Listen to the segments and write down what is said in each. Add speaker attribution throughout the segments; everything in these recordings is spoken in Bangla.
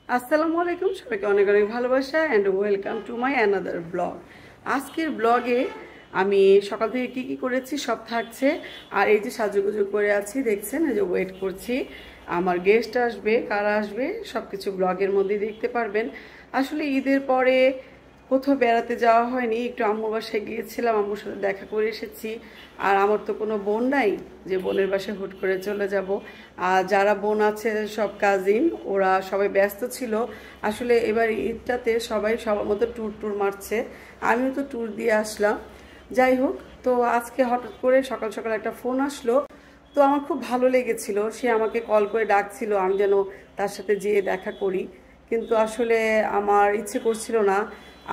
Speaker 1: আসসালামু আলাইকুম, সবাইকে অনেক অনেক ভালোবাসা and welcome to my another blog. আজকের ব্লগে আমি সকাল থেকে কি করেছি সব থাকছে। আর এই যে সাজুগুজু করে আছি দেখছেন, এই যে ওয়েট করছি আমার গেস্ট আসবে, কারা আসবে সব কিছু ব্লগের মধ্যে দেখতে পারবেন। আসলে ঈদের পরে কোথাও বেড়াতে যাওয়া হয়নি, একটু আম্মুর বাসায় গিয়েছিলাম, আম্মুর সাথে দেখা করে এসেছি। আর আমার তো কোনো বোন নাই যে বোনের বাসায় হুট করে চলে যাব। আর যারা বোন আছে সব কাজিন, ওরা সবাই ব্যস্ত ছিল। আসলে এবার ঈদটাতে সবাই সবার মতো ট্যুর মারছে, আমিও তো ট্যুর দিয়ে আসলাম। যাই হোক, তো আজকে হঠাৎ করে সকাল সকাল একটা ফোন আসলো, তো আমার খুব ভালো লেগেছিল। সে আমাকে কল করে ডাকছিল আমি যেন তার সাথে যেয়ে দেখা করি, কিন্তু আসলে আমার ইচ্ছে করছিল না।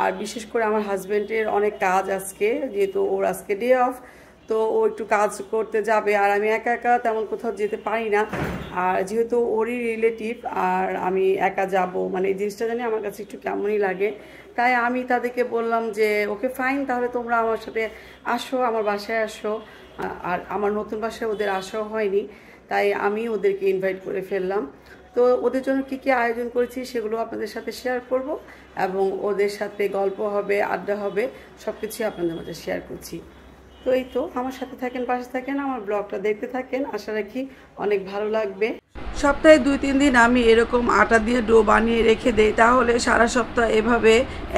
Speaker 1: আর বিশেষ করে আমার হাজব্যান্ডের অনেক কাজ আজকে, যেহেতু ওর আজকে ডে অফ, তো ও একটু কাজ করতে যাবে আর আমি একা একা তেমন কোথাও যেতে পারি না। আর যেহেতু ওরই রিলেটিভ আর আমি একা যাব, মানে এই জিনিসটা জানি আমার কাছে একটু কেমনই লাগে। তাই আমি তাদেরকে বললাম যে ওকে ফাইন, তাহলে তোমরা আমার সাথে আসো, আমার বাসায় আসো। আর আমার নতুন বাসায় ওদের আসাও হয়নি, তাই আমি ওদেরকে ইনভাইট করে ফেললাম। তো ওদের জন্য কি আয়োজন করেছি সেগুলো আপনাদের সাথে শেয়ার করব, এবং ওদের সাথে গল্প হবে, আড্ডা হবে, সব কিছুই আপনাদের মাঝে শেয়ার করছি। তো এই তো আমার সাথে থাকেন, পাশে থাকেন, আমার ব্লগটা দেখতে থাকেন, আশা রাখি অনেক ভালো লাগবে। সপ্তাহে 2-3 দিন আমি এরকম আটা দিয়ে ডো বানিয়ে রেখে দেই, তাহলে সারা সপ্তাহ এভাবে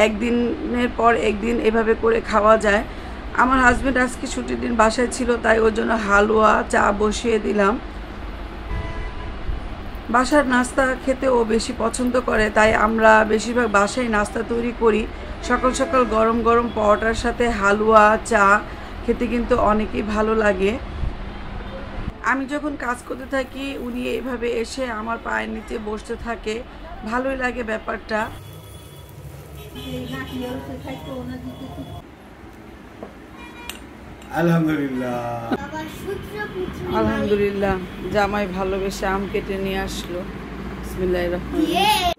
Speaker 1: একদিনের পর একদিন এভাবে করে খাওয়া যায়। আমার হাজব্যান্ড আজকে ছুটির দিন বাসায় ছিল, তাই ওর জন্য হালুয়া চা বসিয়ে দিলাম। বাসার নাস্তা খেতে ও বেশি পছন্দ করে, তাই আমরা বেশিরভাগ বাসায় নাস্তা তৈরি করি। সকাল সকাল গরম গরম পরোটার সাথে হালুয়া চা খেতে কিন্তু অনেকই ভালো লাগে। আমি যখন কাজ করতে থাকি উনি এইভাবে এসে আমার পায়ের নিচে বসতে থাকে, ভালোই লাগে ব্যাপারটা। আলহামদুলিল্লাহ, জামাই ভালোবেসে আম কেটে নিয়ে আসলো। বিসমিল্লাহির রহমানির রহিম।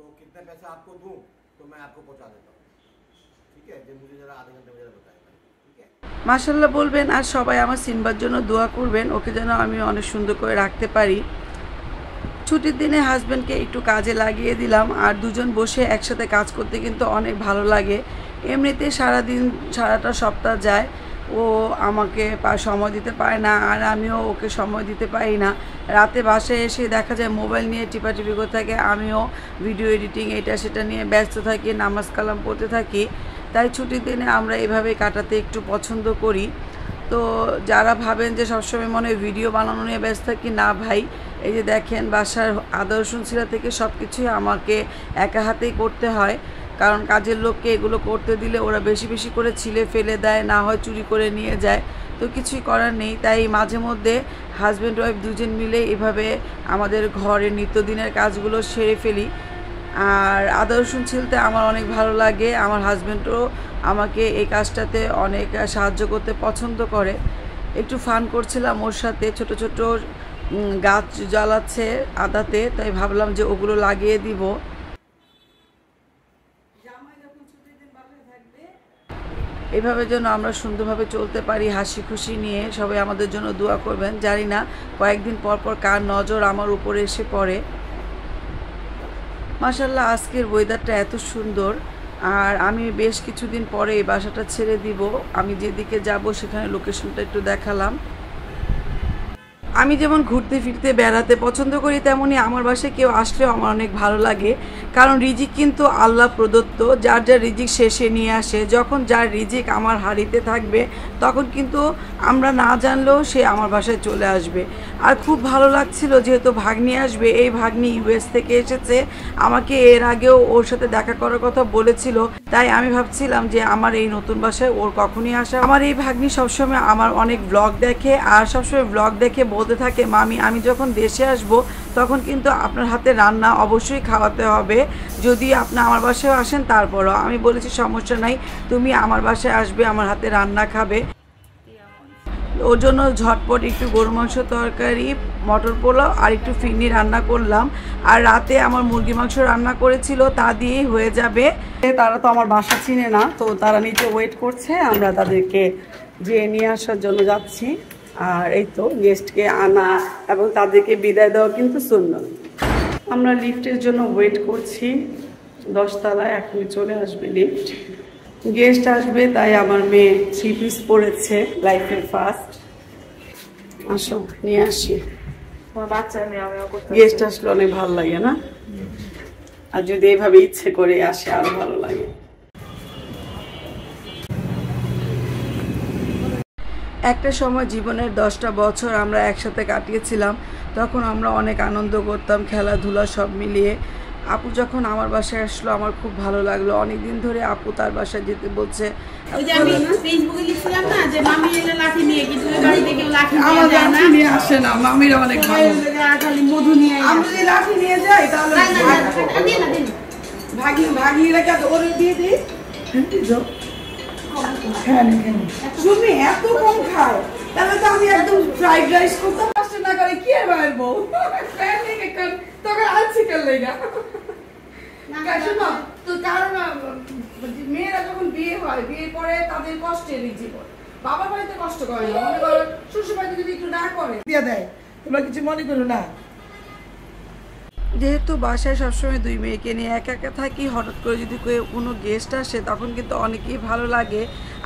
Speaker 1: মাশাআল্লাহ বলবেন, আর সবাই আমার সিম্বার জন্য দোয়া করবেন, ওকে যেন আমি অনেক সুন্দর করে রাখতে পারি। ছুটির দিনে হাজব্যান্ডকে একটু কাজে লাগিয়ে দিলাম, আর দুজন বসে একসাথে কাজ করতে কিন্তু অনেক ভালো লাগে। এমনিতে সারাদিন সারাটা সপ্তাহ যায়, ও আমাকে সময় দিতে পারে না, আর আমিও ওকে সময় দিতে পারি না। রাতে বাসায় এসে দেখা যায় মোবাইল নিয়ে টিপাটিপি করতে থাকে, আমিও ভিডিও এডিটিং এটা সেটা নিয়ে ব্যস্ত থাকি, নামাজ কালাম পড়তে থাকি। তাই ছুটির দিনে আমরা এভাবে কাটাতে একটু পছন্দ করি। তো যারা ভাবেন যে সবসময় মনে হয় ভিডিও বানানো নিয়ে ব্যস্ত থাকি, না ভাই, এই যে দেখেন বাসার আদা রসুন ছিঁড়া থেকে সব কিছুই আমাকে একা হাতেই করতে হয়, কারণ কাজের লোককে এগুলো করতে দিলে ওরা বেশি বেশি করে ছিলে ফেলে দেয়, না হয় চুরি করে নিয়ে যায়, তো কিছুই করার নেই। তাই মাঝে মধ্যে হাজব্যান্ড ওয়াইফ দুজন মিলে এভাবে আমাদের ঘরের নিত্যদিনের কাজগুলো সেরে ফেলি। আর আদা রসুন ছিলতে আমার অনেক ভালো লাগে, আমার হাজব্যান্ডও আমাকে এই কাজটাতে অনেক সাহায্য করতে পছন্দ করে। একটু ফান করছিলাম ওর সাথে, ছোট ছোট গাছ জ্বালাচ্ছে আদাতে, তাই ভাবলাম যে ওগুলো লাগিয়ে দিব। এভাবে যেন আমরা সুন্দরভাবে চলতে পারি, হাসি খুশি নিয়ে। সবাই আমাদের জন্য দোয়া করবেন। জানি না কয়েকদিন পর পর কার নজর আমার উপরে এসে পড়ে। মাশাআল্লাহ, আজকের ওয়েদারটা এত সুন্দর। আর আমি বেশ কিছুদিন পরে এই বাসাটা ছেড়ে দিব, আমি যেদিকে যাব সেখানে লোকেশনটা একটু দেখালাম। আমি যেমন ঘুরতে ফিরতে বেড়াতে পছন্দ করি, তেমনি আমার বাসায় কেউ আসলেও আমার অনেক ভালো লাগে, কারণ রিজিক কিন্তু আল্লাহ প্রদত্ত, যার যার রিজিক শেষে নিয়ে আসে। যখন যার রিজিক আমার হাড়িতে থাকবে তখন কিন্তু আমরা না জানলেও সে আমার বাসায় চলে আসবে। আর খুব ভালো লাগছিল, যেহেতু ভাগ্নি আসবে, এই ভাগ্নি ইউএস থেকে এসেছে, আমাকে এর আগেও ওর সাথে দেখা করার কথা বলেছিল, তাই আমি ভাবছিলাম যে আমার এই নতুন বাসায় ওর কখনই আসা। আমার এই ভাগ্নি সবসময় আমার অনেক ব্লগ দেখে, আর সবসময় ব্লগ দেখে বলতে থাকে, মামি আমি যখন দেশে আসব তখন কিন্তু আপনার হাতে রান্না অবশ্যই খাওয়াতে হবে, যদি আপনি আমার বাসায় আসেন। তারপরও আমি বলেছি সমস্যা নাই, তুমি আমার বাসায় আসবে, আমার হাতে রান্না খাবে। ওর জন্য ঝটপট একটু গরু মাংস তরকারি, মটর পোলাও আর একটু ফিরনি রান্না করলাম। আর রাতে আমার মুরগি মাংস রান্না করেছিল, তা দিয়েই হয়ে যাবে। তারা তো আমার বাসা চিনে না, তো তারা নিচে ওয়েট করছে, আমরা তাদেরকে যেয়ে নিয়ে আসার জন্য যাচ্ছি। আর এই তো গেস্টকে আনা এবং তাদেরকে বিদায় দেওয়া কিন্তু সুন্নত। আমরা লিফটের জন্য ওয়েট করছি 10 তলায়, এখনই চলে আসবে লিফট। গেস্ট আসবে, তাই আমার মেয়ে 3 পিস পরেছে, লাইফের ফার্স্ট। আসো নিয়ে আসি। গেস্ট আসলে অনেক ভালো লাগে না, আর যদি এইভাবে ইচ্ছে করে আসে আরো ভালো লাগে। একটা সময় জীবনের 10টা বছর আমরা একসাথে কাটিয়েছিলাম। তখন আমরা অনেক আনন্দ করতাম, খেলাধুলা সব মিলিয়ে। আপু যখন আমার বাসায় আসলো আমার খুব ভালো লাগলো। অনেকদিন ধরে আপু তার বাসায় যেতে বলছে। আসে না, মামিরা অনেক ভালো। আমি লাঠি নিয়ে যাই তাহলে তুমি এত কম খাও, তাহলে তো আমি একদম ফ্রাইড রাইস করতাম। না করে কি আর বাড়বো তখন আনছি করলেই না। তো কারণ মেয়েরা যখন বিয়ে হয়, বিয়ে পরে তাদের কষ্টের জীবন, বাবার বাড়িতে কষ্ট করে না, মনে করো শ্বশুর বাড়িতে যদি একটু না করে দিয়ে দেয়, তোমরা কিছু মনে করো না। যেহেতু বাসায় সবসময় 2 মেয়েকে নিয়ে একা একা থাকি, হঠাৎ করে যদি কোনো গেস্ট আসে তখন কিন্তু অনেকেই ভালো লাগে।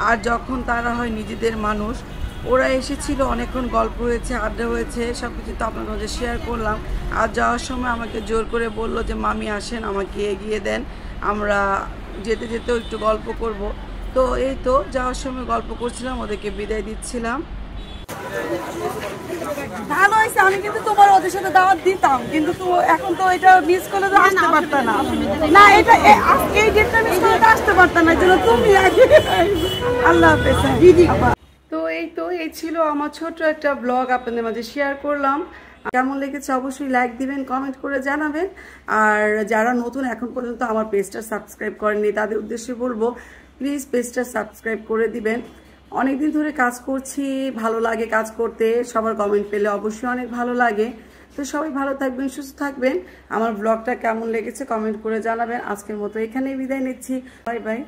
Speaker 1: আর যখন তারা হয় নিজেদের মানুষ, ওরা এসেছিল, অনেকক্ষণ গল্প হয়েছে, আড্ডা হয়েছে, সব কিছু তো আপনার মধ্যে শেয়ার করলাম। আর যাওয়ার সময় আমাকে জোর করে বললো যে মামি আসেন, আমাকে এগিয়ে দেন, আমরা যেতে যেতেও একটু গল্প করব। তো এই তো যাওয়ার সময় গল্প করছিলাম, ওদেরকে বিদায় দিচ্ছিলাম। ভালো হয়েছে, আমি কিন্তু তোমার ওদের সাথে দাওয়াত দিতাম, কিন্তু তো এখন তো এটা মিস করলে তো আসতে পারতাম না। না, এটা এই ডেটটা মিস করলে তো আসতে পারতাম না, জন্য তুমি আগে। আল্লাহ হাফেজ দিদি। তো এই ছিল আমার ছোট একটা ব্লগ আপনাদের মাঝে শেয়ার করলাম। কেমন লেগেছে অবশ্যই লাইক দিবেন, কমেন্ট করে জানাবেন। আর যারা নতুন এখন পর্যন্ত আমার পেজটা সাবস্ক্রাইব করেননি তাদের উদ্দেশ্যে বলবো, প্লিজ পেজটা সাবস্ক্রাইব করে দিবেন। অনেকদিন ধরে কাজ করছি, ভালো লাগে কাজ করতে, সবার কমেন্ট পেলে অবশ্যই অনেক ভালো লাগে। তো সবাই ভালো থাকবেন, সুস্থ থাকবেন। আমার ব্লগটা কেমন লেগেছে কমেন্ট করে জানাবেন। আজকের মতো এখানেই বিদায় নিচ্ছি, বাই বাই।